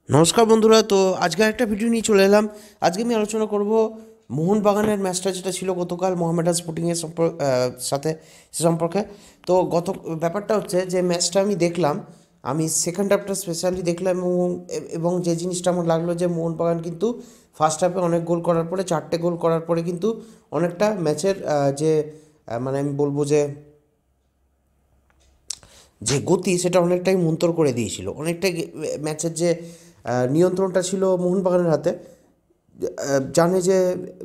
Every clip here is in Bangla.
নমস্কার বন্ধুরা। তো আজকে একটা ভিডিও নিয়ে চলে এলাম। আজকে আমি আলোচনা করব মোহনবাগানের ম্যাচটা যেটা ছিল গতকাল মোহামেডান স্পোর্টিংয়ের সাথে সে সম্পর্কে। তো ব্যাপারটা হচ্ছে যে ম্যাচটা আমি দেখলাম, আমি সেকেন্ড হাফটা স্পেশালি দেখলাম এবং যে জিনিসটা আমার লাগলো যে মোহনবাগান কিন্তু ফার্স্ট হাফে অনেক গোল করার পরে, 4টে গোল করার পরে কিন্তু অনেকটা ম্যাচের যে মানে আমি বলবো যে যে গতি সেটা অনেকটাই মন্তর করে দিয়েছিল। অনেকটাই ম্যাচের যে নিয়ন্ত্রণটা ছিল মোহনবাগানের হাতে। জানে যে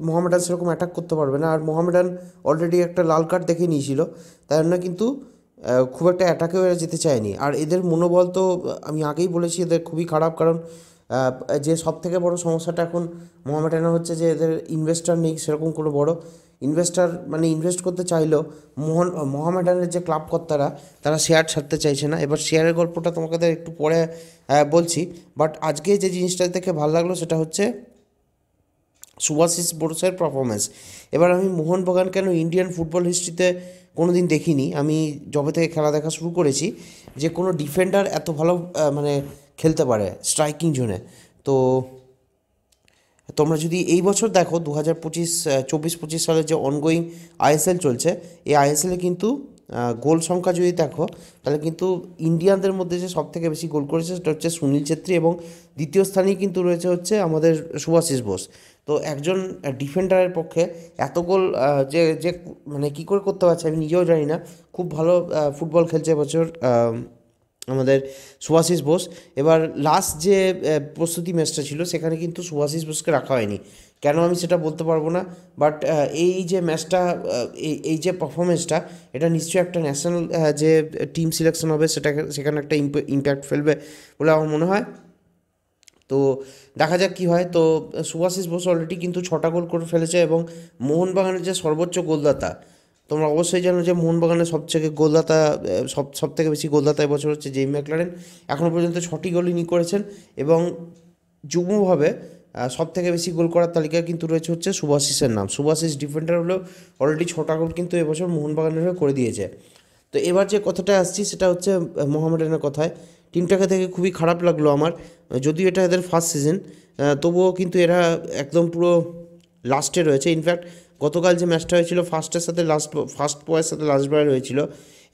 মোহামেডান সেরকম অ্যাটাক করতে পারবে না, আর মোহামেডান অলরেডি একটা লাল কার্ড দেখে নিয়েছিল, তাই জন্য কিন্তু খুব একটা অ্যাটাকেও এরা যেতে চায়নি। আর এদের মনোবল তো আমি আগেই বলেছি এদের খুবই খারাপ, কারণ যে সব থেকে বড় সমস্যাটা এখন মোহামেডানের হচ্ছে যে এদের ইনভেস্টার নেই, সেরকম কোনো বড় ইনভেস্টার মানে ইনভেস্ট করতে চাইলেও মোহামেডানের যে ক্লাব কর্তারা তারা শেয়ার ছাড়তে চাইছে না। এবার শেয়ারের গল্পটা তোমাকে একটু পরে বলছি। বাট আজকে যে জিনিসটা দেখে ভালো লাগলো সেটা হচ্ছে সুভাশিস বোসের পারফরমেন্স। এবার আমি মোহনবাগান কেন ইন্ডিয়ান ফুটবল হিস্ট্রিতে কোনো দিন দেখিনি, আমি যবে থেকে খেলা দেখা শুরু করেছি, যে কোনো ডিফেন্ডার এত ভালো মানে খেলতে পারে স্ট্রাইকিং জোনে। তো তোমরা যদি এই বছর দেখো 2024-25 সালের যে অনগোয়িং আইএসএল চলছে, এই আইএসএলে কিন্তু গোল সংখ্যা যদি দেখো তাহলে কিন্তু ইন্ডিয়ানদের মধ্যে যে সব থেকে বেশি গোল করেছে সেটা হচ্ছে সুনীল ছেত্রী, এবং দ্বিতীয় স্থানেই কিন্তু রয়েছে হচ্ছে আমাদের শুভাশিস বোস। তো একজন ডিফেন্ডারের পক্ষে এত গোল যে যে মানে কী করে করতে পারছে আমি নিজেও জানি না। খুব ভালো ফুটবল খেলছে এবছর আমাদের সুভাশিস বোস। এবার লাস্ট যে প্রস্তুতি ম্যাচটা ছিল সেখানে কিন্তু সুভাশিস বোসকে রাখা হয়নি, কেন আমি সেটা বলতে পারবো না। বাট এই যে ম্যাচটা, এই যে পারফরমেন্সটা, এটা নিশ্চয়ই একটা ন্যাশনাল যে টিম সিলেকশন হবে সেটা সেখানে একটা ইম্প্যাক্ট ফেলবে বলে আমার মনে হয়। তো দেখা যাক কী হয়। তো সুভাশিস বোস অলরেডি কিন্তু 6টা গোল করে ফেলেছে, এবং মোহনবাগানের যে সর্বোচ্চ গোলদাতা, তোমরা অবশ্যই জানো যে মোহনবাগানের সবথেকে গোলদাতা, সব থেকে বেশি গোলদাতা এবছর হচ্ছে জেমি ম্যাকলারেন। এখনও পর্যন্ত 6টি গোল ইনি করেছেন, এবং যুগ্মভাবে সব থেকে বেশি গোল করার তালিকায় কিন্তু রয়েছে হচ্ছে সুভাশিসের নাম। সুভাশিস ডিফেন্ডার হলেও অলরেডি 6টা গোল কিন্তু এবছর মোহনবাগানের হয়ে করে দিয়েছে। তো এবার যে কথাটা আসছি সেটা হচ্ছে মোহামেডানের কথায়। টিমটাকে দেখে খুবই খারাপ লাগলো আমার, যদিও এটা এদের ফার্স্ট সিজন, তবুও কিন্তু এরা একদম পুরো লাস্টে রয়েছে। ইনফ্যাক্ট গতকাল যে ম্যাচটা হয়েছিল ফার্স্টের সাথে ফার্স্ট বয়ের সাথে লাস্ট বয়ের হয়েছিল,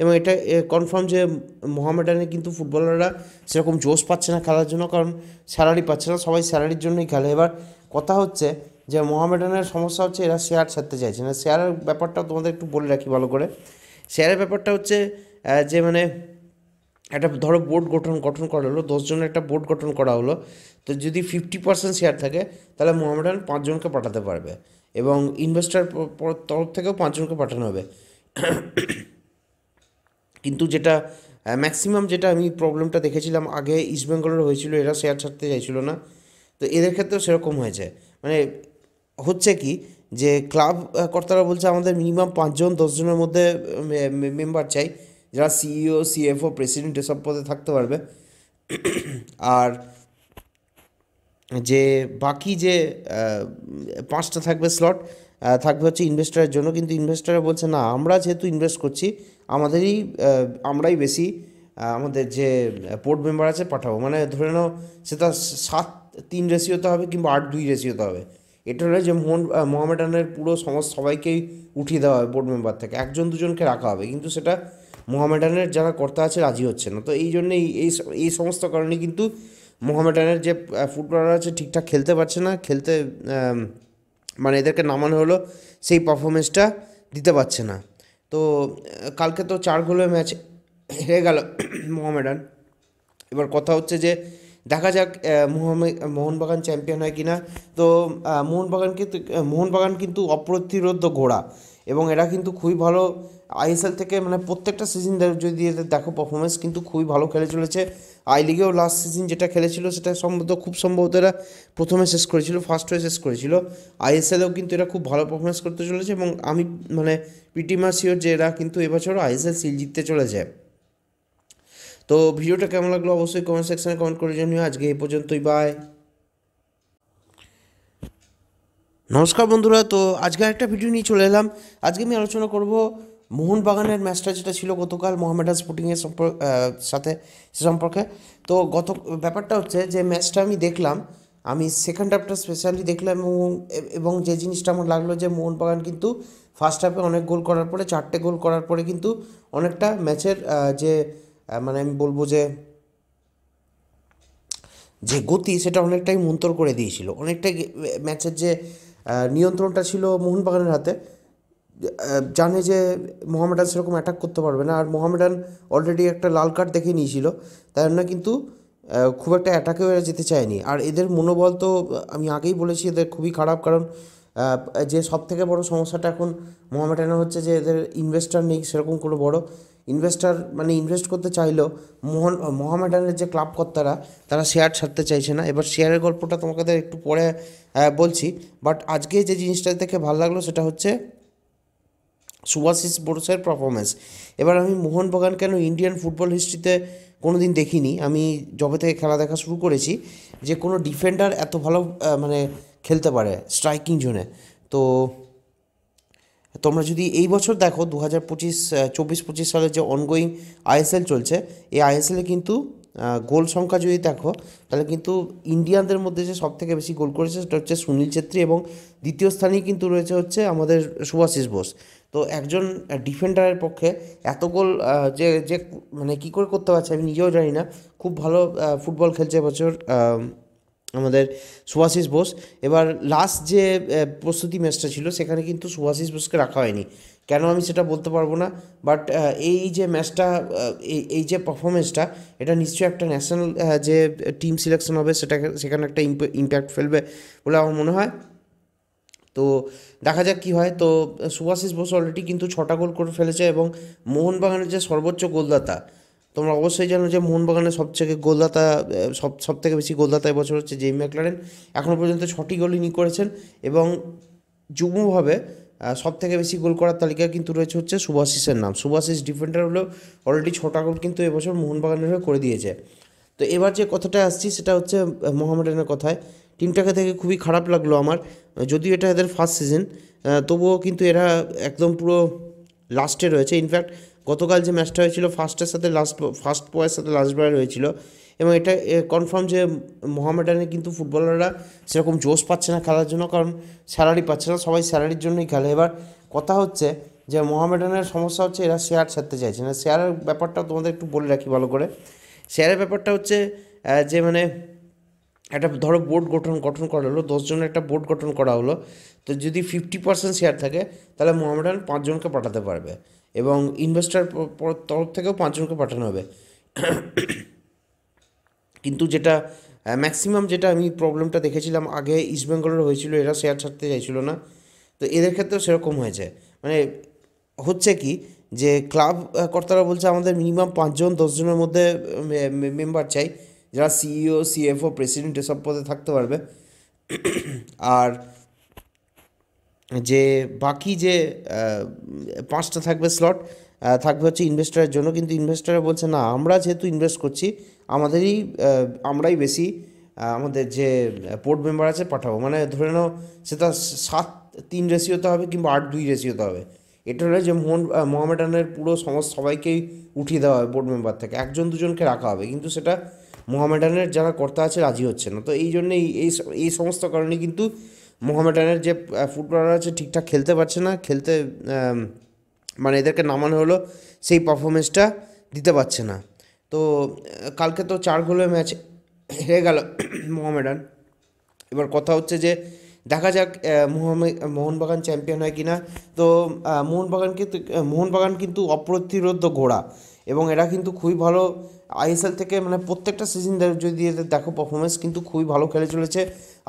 এবং এটা কনফার্ম যে মোহামেডানে কিন্তু ফুটবলাররা সেরকম জোশ পাচ্ছে না খেলার জন্য, কারণ স্যালারি পাচ্ছে না, সবাই স্যালারির জন্যই খেলে। এবার কথা হচ্ছে যে মোহামেডানের সমস্যা হচ্ছে এরা শেয়ার ছাড়তে চাইছে না। শেয়ারের ব্যাপারটা তোমাদের একটু বলে রাখি ভালো করে। শেয়ারের ব্যাপারটা হচ্ছে যে মানে একটা ধরো বোর্ড গঠন করা হলো, 10 জনের একটা বোর্ড গঠন করা হলো। তো যদি 50% শেয়ার থাকে তাহলে মোহামেডান 5 জনকে পাঠাতে পারবে, এবং ইনভেস্টার তরফ থেকেও 5 জনকে পাঠানো হবে। কিন্তু যেটা ম্যাক্সিমাম যেটা আমি প্রবলেমটা দেখেছিলাম আগে ইস্টবেঙ্গলের হয়েছিল, এরা শেয়ার ছাড়তে চাইছিল না। তো এদের ক্ষেত্রেও সেরকম হয়েছে। মানে হচ্ছে কি যে ক্লাব কর্তারা বলছে আমাদের মিনিমাম 5 জন 10 জনের মধ্যে মেম্বার চাই, যারা সিইও সিএফও প্রেসিডেন্ট এসব পদে থাকতে পারবে। আর যে বাকি যে 5টা থাকবে স্লট, থাকবে হচ্ছে ইনভেস্টারের জন্য। কিন্তু ইনভেস্টাররা বলছে না, আমরা যেহেতু ইনভেস্ট করছি আমাদেরই আমরাই বেশি আমাদের যে বোর্ড মেম্বার আছে পাঠাবো। মানে ধরে নাও সেটা 7-3 রেশিওতে হবে কিংবা 8-2 রেশিওতে হবে। এটা হলে যে মোহামেডানের পুরো সবাইকেই উঠিয়ে দেওয়া হবে বোর্ড মেম্বার থেকে, 1-2 জনকে রাখা হবে, কিন্তু সেটা মোহামেডানের যারা কর্তা আছে রাজি হচ্ছে না। তো এই জন্যেই এই সমস্ত কারণে কিন্তু মোহামেডানের যে ফুটবলার আছে ঠিকঠাক খেলতে পারছে না, মানে এদেরকে নামানো হলো সেই পারফরমেন্সটা দিতে পারছে না। তো কালকে তো 4 গোলের ম্যাচ হেরে গেল মোহামেডান। এবার কথা হচ্ছে যে দেখা যাক মোহনবাগান চ্যাম্পিয়ন হয় কিনা। তো মোহনবাগান কিন্তু অপ্রতিরোধ্য ঘোড়া, এবং এরা কিন্তু খুবই ভালো আইএসএল থেকে, মানে প্রত্যেকটা সিজন যদি এদের দেখো পারফরমেন্স কিন্তু খুবই ভালো খেলে চলেছে। আই লিগেও লাস্ট সিজন যেটা খেলেছিল সেটা খুব সম্ভবত এরা প্রথমে শেষ করেছিল, ফার্স্ট হয়ে শেষ করেছিল। আইএসএলেও কিন্তু এরা খুব ভালো পারফরমেন্স করতে চলেছে, এবং আমি মানে পিটি মার শিওর যে এরা কিন্তু এবছরও আইএসএল সিল জিততে চলেছে। তো ভিডিওটা কেমন লাগলো অবশ্যই কমেন্ট সেকশনে কমেন্ট করে জানিও। আজকে এই পর্যন্তই, বাই। নমস্কার বন্ধুরা। তো আজকে একটা ভিডিও নিয়ে চলে এলাম। আজকে আমি আলোচনা করব মোহনবাগানের ম্যাচটা যেটা ছিল গতকাল মোহামেডান স্পোর্টিংয়ের সাথে সে সম্পর্কে। তো ব্যাপারটা হচ্ছে যে ম্যাচটা আমি দেখলাম, আমি সেকেন্ড হাফটা স্পেশালি দেখলাম, এবং যে জিনিসটা আমার লাগলো যে মোহনবাগান কিন্তু ফার্স্ট হাফে অনেক গোল করার পরে, 4টে গোল করার পরে কিন্তু অনেকটা ম্যাচের যে মানে আমি বলবো যে গতি সেটা অনেকটাই মন্তর করে দিয়েছিল। অনেকটাই ম্যাচের যে নিয়ন্ত্রণটা ছিল মোহনবাগানের হাতে। জানে যে মোহামেডান সেরকম অ্যাটাক করতে পারবে না, আর মোহামেডান অলরেডি একটা লাল কার্ড দেখে নিয়েছিল, তাই জন্য কিন্তু খুব একটা অ্যাটাকেও এরা যেতে চায়নি। আর এদের মনোবল তো আমি আগেই বলেছি এদের খুবই খারাপ, কারণ যে সব থেকে বড় সমস্যাটা এখন মোহামেডানের হচ্ছে যে এদের ইনভেস্টার নেই, সেরকম কোনো বড় ইনভেস্টার মানে ইনভেস্ট করতে চাইলেও মোহামেডানের যে ক্লাব কর্তারা তারা শেয়ার ছাড়তে চাইছে না। এবার শেয়ারের গল্পটা তোমাকে একটু পরে বলছি, বাট আজকে যে জিনিসটা দেখে ভালো লাগলো সেটা হচ্ছে সুভাশিস বোসের পারফরমেন্স। এবার আমি মোহনবাগান কেন ইন্ডিয়ান ফুটবল হিস্ট্রিতে কোনো দিন দেখিনি, আমি যবে থেকে খেলা দেখা শুরু করেছি, যে কোনো ডিফেন্ডার এত ভালো মানে খেলতে পারে স্ট্রাইকিং জোনে। তো তোমরা যদি এই বছর দেখো 2024-25 সালের যে অনগোয়িং আইএসএল চলছে, এই আইএসএলে কিন্তু গোল সংখ্যা যদি দেখো তাহলে কিন্তু ইন্ডিয়ানদের মধ্যে যে সব থেকে বেশি গোল করেছে সেটা হচ্ছে সুনীল ছেত্রী, এবং দ্বিতীয় স্থানেই কিন্তু রয়েছে হচ্ছে আমাদের সুভাশিস বোস। তো একজন ডিফেন্ডারের পক্ষে এত গোল যে যে মানে কী করে করতে পারছে আমি নিজেও জানি না। খুব ভালো ফুটবল খেলছে এবছর আমাদের সুভাশিস বোস। এবার লাস্ট যে প্রস্তুতি ম্যাচটা ছিল সেখানে কিন্তু সুভাশিস বোসকে রাখা হয়নি, কেন আমি সেটা বলতে পারবো না, বাট এই যে ম্যাচটা এই যে পারফরমেন্সটা এটা নিশ্চয়ই একটা ন্যাশনাল যে টিম সিলেকশন হবে সেখানে একটা ইম্প্যাক্ট ফেলবে বলে আমার মনে হয়। তো দেখা যাক কী হয়। তো সুভাশিস বোস অলরেডি কিন্তু 6টা গোল করে ফেলেছে, এবং মোহনবাগানের যে সর্বোচ্চ গোলদাতা, তোমরা অবশ্যই জানো যে মোহনবাগানের সবথেকে গোলদাতা সব থেকে বেশি গোলদাতা এবছর হচ্ছে জেমি ম্যাকলারেন, এখনও পর্যন্ত 6টি গোল ইনি করেছেন, এবং যুগ্মভাবে সব থেকে বেশি গোল করার তালিকায় কিন্তু রয়েছে হচ্ছে সুভাশিসের নাম। সুভাশিস ডিফেন্ডার হলেও অলরেডি 6টা গোল কিন্তু এবছর মোহনবাগানের হয়ে করে দিয়েছে। তো এবার যে কথাটা আসছি সেটা হচ্ছে মোহামেডানের কথায়। টিমটাকে দেখে খুবই খারাপ লাগলো আমার, যদিও এটা এদের ফার্স্ট সিজন, তবুও কিন্তু এরা একদম পুরো লাস্টে রয়েছে। ইনফ্যাক্ট গতকাল যে ম্যাচটা হয়েছিল ফার্স্টের সাথে ফার্স্ট বয়ের সাথে লাস্ট বয়ের হয়েছিল, এবং এটা কনফার্ম যে মোহামেডানে কিন্তু ফুটবলাররা সেরকম জোশ পাচ্ছে না খেলার জন্য, কারণ স্যালারি পাচ্ছে না, সবাই স্যালারির জন্যই খেলে। এবার কথা হচ্ছে যে মোহামেডানের সমস্যা হচ্ছে এরা শেয়ার ছাড়তে চাইছে না। শেয়ারের ব্যাপারটা তোমাদের একটু বলে রাখি ভালো করে। শেয়ারের ব্যাপারটা হচ্ছে যে মানে একটা ধরো বোর্ড গঠন করা হলো, 10 জনের একটা বোর্ড গঠন করা হলো, তো যদি 50% শেয়ার থাকে তাহলে মোহামেডান 5 জনকে পাঠাতে পারবে, এবং ইনভেস্টার তরফ থেকেও 5 জনকে পাঠানো হবে। কিন্তু যেটা ম্যাক্সিমাম যেটা আমি প্রবলেমটা দেখেছিলাম আগে ইস্টবেঙ্গলের হয়েছিল, এরা শেয়ার ছাড়তে চাইছিল না, তো এদের ক্ষেত্রেও সেরকম হয়েছে। মানে হচ্ছে কি যে ক্লাব কর্তারা বলছে আমাদের মিনিমাম 5জন 10 জনের মধ্যে মেম্বার চাই, যারা সিইও সিএফও প্রেসিডেন্ট এসব পদে থাকতে পারবে। আর যে বাকি যে 5টা থাকবে স্লট থাকবে হচ্ছে ইনভেস্টারের জন্য, কিন্তু ইনভেস্টাররা বলছে না, আমরা যেহেতু ইনভেস্ট করছি আমরাই বেশি আমাদের যে বোর্ড মেম্বার আছে পাঠাবো, মানে ধরে নাও সেটা 7-3 রেশিওতে হবে কিংবা 8-2 রেশিওতে হবে। এটা হলে যে মোহামেডানের পুরো সবাইকেই উঠিয়ে দেওয়া হবে বোর্ড মেম্বার থেকে, 1-2জনকে রাখা হবে, কিন্তু সেটা মোহামেডানের যারা কর্তা আছে রাজি হচ্ছে না। তো এই জন্যেই এই সমস্ত কারণে কিন্তু মোহামেডানের যে ফুটবলার আছে ঠিকঠাক খেলতে পারছে না, মানে এদেরকে নামানো হলো সেই পারফরমেন্সটা দিতে পারছে না। তো কালকে তো 4 গোলের ম্যাচ হেরে গেল মোহামেডান। এবার কথা হচ্ছে যে দেখা যাক মোহনবাগান চ্যাম্পিয়ন হয় কিনা। তো মোহনবাগান কিন্তু অপ্রতিরোধ্য ঘোড়া, এবং এরা কিন্তু খুবই ভালো আইএসএল থেকে, মানে প্রত্যেকটা সিজন যদি এদের দেখো পারফরমেন্স কিন্তু খুবই ভালো খেলে চলেছে।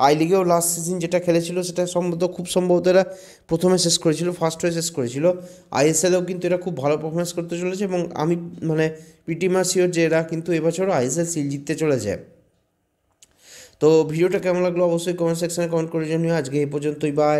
আই লিগেও লাস্ট সিজন যেটা খেলেছিল সেটা খুব সম্ভবত এরা প্রথমে শেষ করেছিল, ফার্স্ট হয়ে শেষ করেছিল। আইএসএলেও কিন্তু এরা খুব ভালো পারফরমেন্স করতে চলেছে, এবং আমি মানে পিটি মাস শিওর যে এরা কিন্তু এবছরও আইএসএল সিল জিততে চলেছে। তো ভিডিওটা কেমন লাগলো অবশ্যই কমেন্ট সেকশনে কমেন্ট করে জানিও। আজকে এই পর্যন্তই, বাই।